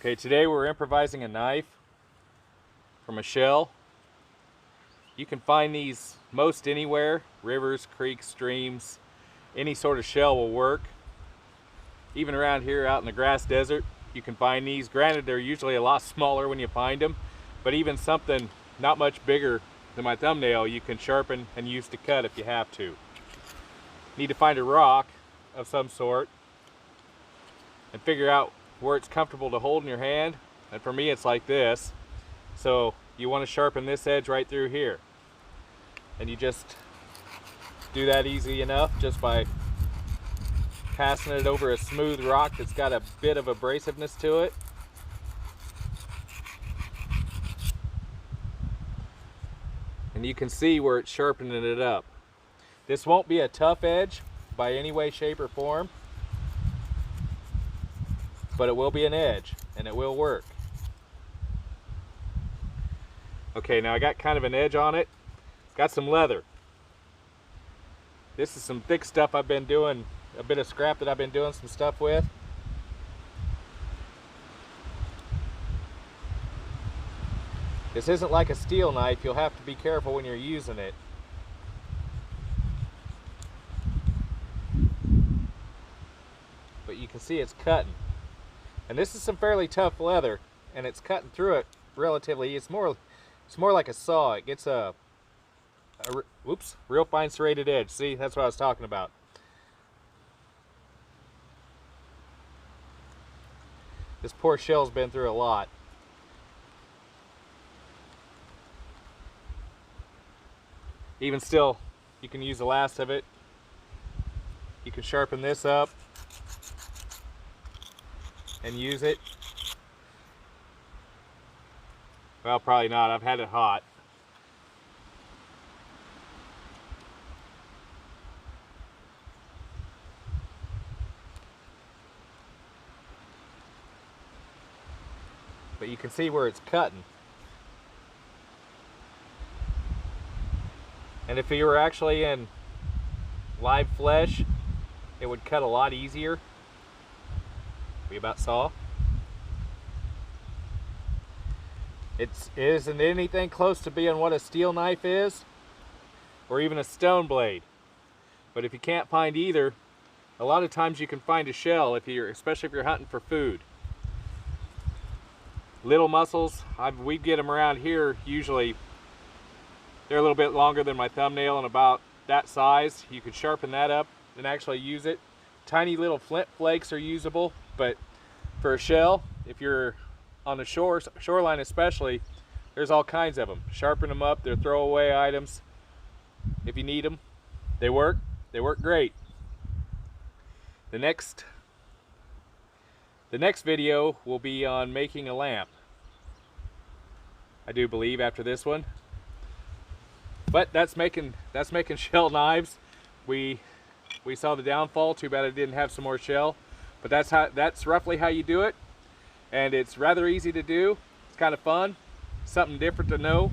Okay, today we're improvising a knife from a shell. You can find these most anywhere, rivers, creeks, streams, any sort of shell will work. Even around here out in the grass desert, you can find these. Granted, they're usually a lot smaller when you find them, but even something not much bigger than my thumbnail you can sharpen and use to cut if you have to. Need to find a rock of some sort and figure out where it's comfortable to hold in your hand, and for me it's like this. So you want to sharpen this edge right through here, and you just do that easy enough just by passing it over a smooth rock that's got a bit of abrasiveness to it. And you can see where it's sharpening it up. This won't be a tough edge by any way, shape, or form, but it will be an edge, and it will work. Okay, now I got kind of an edge on it. Got some leather. This is some thick stuff I've been doing, a bit of scrap that I've been doing some stuff with. This isn't like a steel knife. You'll have to be careful when you're using it. But you can see it's cutting. And this is some fairly tough leather, and it's cutting through it relatively. It's more like a saw. It gets a real fine serrated edge. See, that's what I was talking about. This poor shell's been through a lot. Even still, you can use the last of it. You can sharpen this up and use it. Well, probably not. I've had it hot. But you can see where it's cutting. And if you were actually in live flesh, it would cut a lot easier. We about saw. It isn't anything close to being what a steel knife is, or even a stone blade. But if you can't find either, a lot of times you can find a shell, especially if you're hunting for food. Little mussels, we get them around here. Usually, they're a little bit longer than my thumbnail and about that size. You can sharpen that up and actually use it. Tiny little flint flakes are usable, but for a shell, if you're on the shoreline especially, there's all kinds of them. Sharpen them up. They're throwaway items if you need them. They work great. The next video will be on making a lamp, I do believe, after this one. But that's making shell knives. We saw the downfall. Too bad I didn't have some more shell. But that's roughly how you do it. And it's rather easy to do. It's kind of fun. Something different to know.